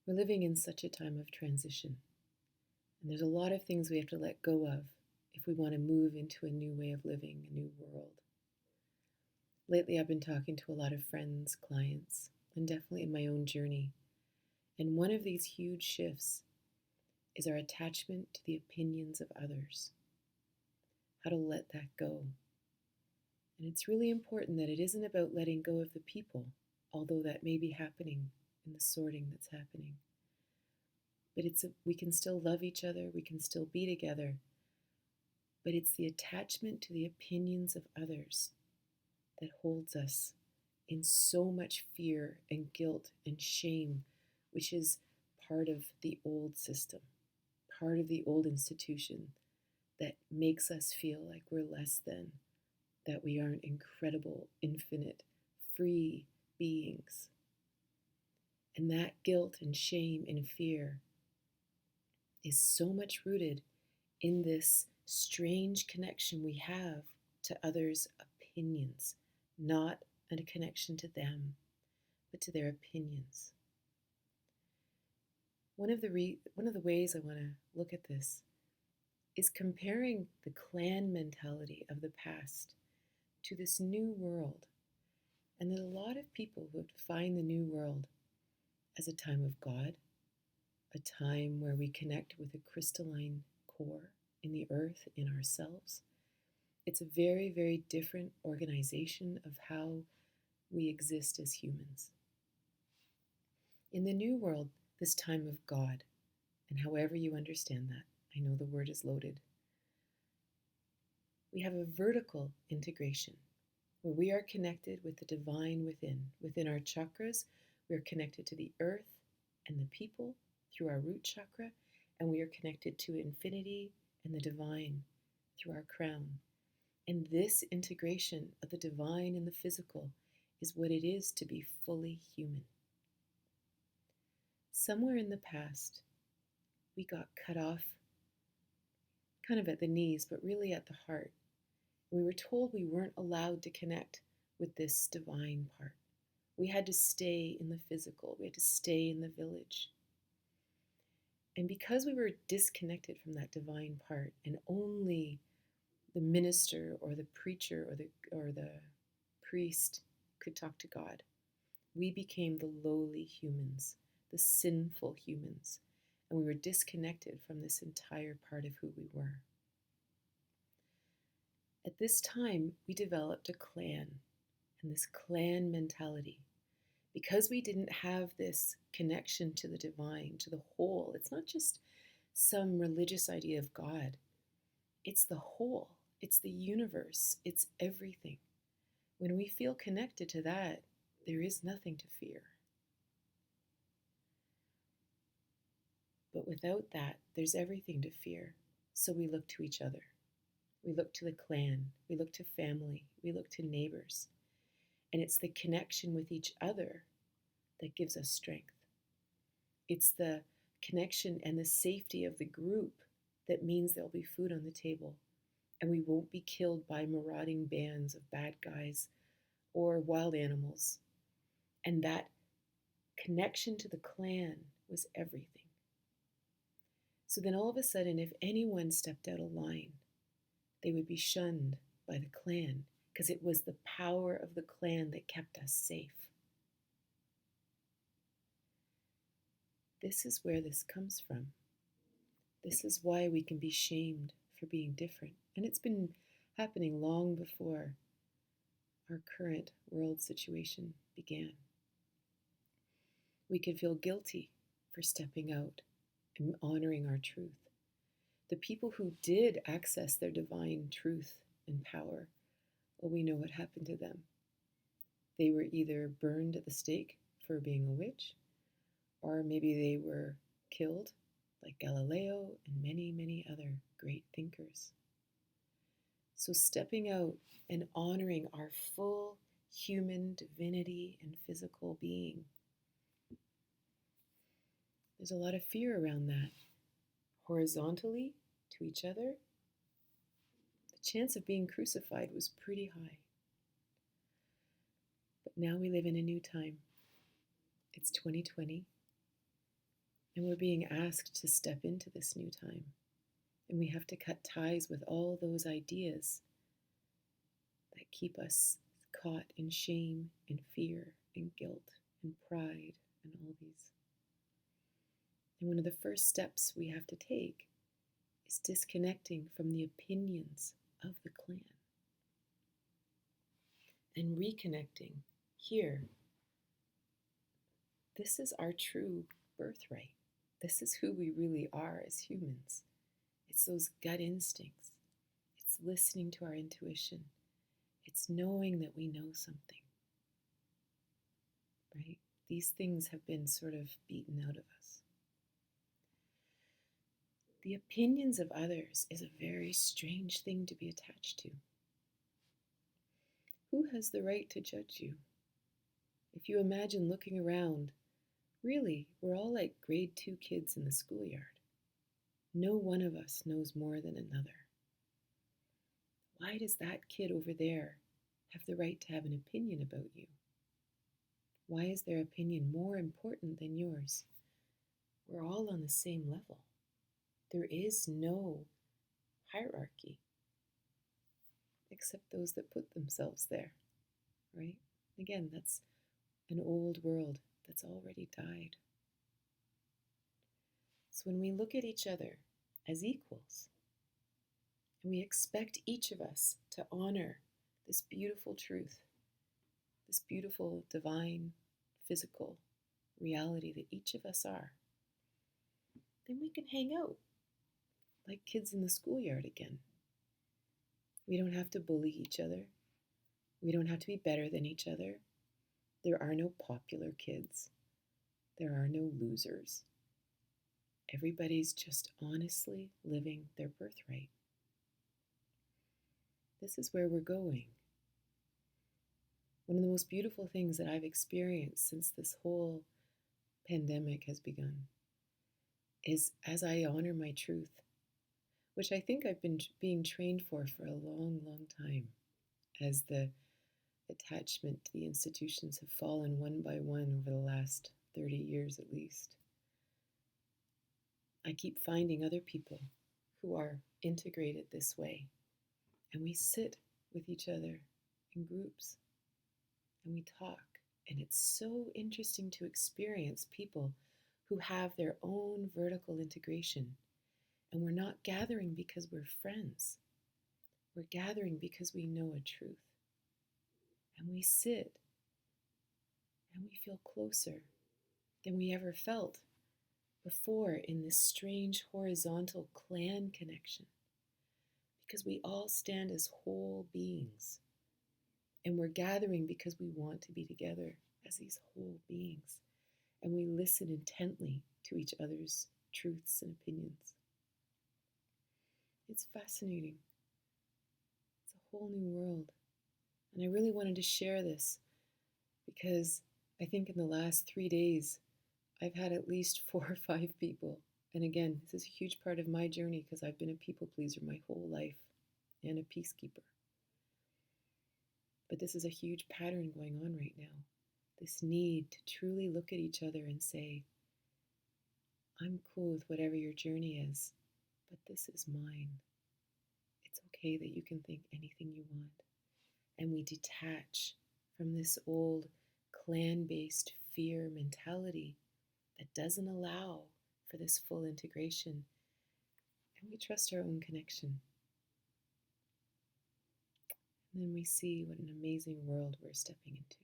We're living in such a time of transition, and there's a lot of things we have to let go of if we want to move into a new way of living, a new world. Lately, I've been talking to a lot of friends, clients, and definitely in my own journey. And one of these huge shifts is our attachment to the opinions of others, how to let that go. And it's really important that it isn't about letting go of the people, although that may be happening in the sorting that's happening. But we can still love each other, we can still be together, but it's the attachment to the opinions of others that holds us in so much fear and guilt and shame, which is part of the old system, part of the old institution that makes us feel like we're less than, that we aren't incredible, infinite, free beings. And that guilt and shame and fear is so much rooted in this strange connection we have to others' opinions, not a connection to them, but to their opinions. One of the ways I want to look at this is comparing the clan mentality of the past to this new world. And there's a lot of people who have defined the new world as a time of God, a time where we connect with a crystalline core in the earth, in ourselves. It's a very, very different organization of how we exist as humans. In the new world, this time of God, and however you understand that, I know the word is loaded, we have a vertical integration where we are connected with the divine within. Within our chakras, we are connected to the earth and the people through our root chakra, and we are connected to infinity and the divine through our crown. And this integration of the divine and the physical is what it is to be fully human. Somewhere in the past, we got cut off kind of at the knees, but really at the heart. We were told we weren't allowed to connect with this divine part. We had to stay in the physical, we had to stay in the village. And because we were disconnected from that divine part, and only the minister or the preacher or the priest could talk to God, we became the lowly humans, the sinful humans, and we were disconnected from this entire part of who we were. At this time, we developed a clan, and this clan mentality. Because we didn't have this connection to the divine, to the whole, it's not just some religious idea of God, it's the whole, it's the universe, it's everything. When we feel connected to that, there is nothing to fear. But without that, there's everything to fear. So we look to each other. We look to the clan, we look to family, we look to neighbors. And it's the connection with each other that gives us strength. It's the connection and the safety of the group that means there'll be food on the table and we won't be killed by marauding bands of bad guys or wild animals. And that connection to the clan was everything. So then all of a sudden, if anyone stepped out of line, they would be shunned by the clan because it was the power of the clan that kept us safe. This is where this comes from. This is why we can be shamed for being different. And it's been happening long before our current world situation began. We can feel guilty for stepping out and honoring our truth. The people who did access their divine truth and power, well, we know what happened to them. They were either burned at the stake for being a witch, or maybe they were killed, like Galileo and many, many other great thinkers. So stepping out and honoring our full human divinity and physical being. There's a lot of fear around that. Horizontally, to each other, the chance of being crucified was pretty high. But now we live in a new time. It's 2020. And we're being asked to step into this new time. And we have to cut ties with all those ideas that keep us caught in shame and fear and guilt and pride and all these. And one of the first steps we have to take is disconnecting from the opinions of the clan and reconnecting here. This is our true birthright. This is who we really are as humans. It's those gut instincts. It's listening to our intuition. It's knowing that we know something, right? These things have been sort of beaten out of us. The opinions of others is a very strange thing to be attached to. Who has the right to judge you? If you imagine looking around, really, we're all like grade 2 kids in the schoolyard. No one of us knows more than another. Why does that kid over there have the right to have an opinion about you? Why is their opinion more important than yours? We're all on the same level. There is no hierarchy except those that put themselves there, right? Again, that's an old world that's already died. So when we look at each other as equals, and we expect each of us to honor this beautiful truth, this beautiful divine physical reality that each of us are, then we can hang out like kids in the schoolyard again. We don't have to bully each other. We don't have to be better than each other. There are no popular kids. There are no losers. Everybody's just honestly living their birthright. This is where we're going. One of the most beautiful things that I've experienced since this whole pandemic has begun is as I honor my truth, which I think I've been being trained for a long, long time, as the attachment to the institutions have fallen one by one over the last 30 years at least. I keep finding other people who are integrated this way, and we sit with each other in groups and we talk, and it's so interesting to experience people who have their own vertical integration. And we're not gathering because we're friends. We're gathering because we know a truth. And we sit and we feel closer than we ever felt before in this strange horizontal clan connection. Because we all stand as whole beings. And we're gathering because we want to be together as these whole beings. And we listen intently to each other's truths and opinions. It's fascinating. It's a whole new world. And I really wanted to share this because I think in the last 3 days, I've had at least 4 or 5 people. And again, this is a huge part of my journey because I've been a people pleaser my whole life and a peacekeeper. But this is a huge pattern going on right now. This need to truly look at each other and say, I'm cool with whatever your journey is, but this is mine. It's okay that you can think anything you want. And we detach from this old clan-based fear mentality that doesn't allow for this full integration. And we trust our own connection. And then we see what an amazing world we're stepping into.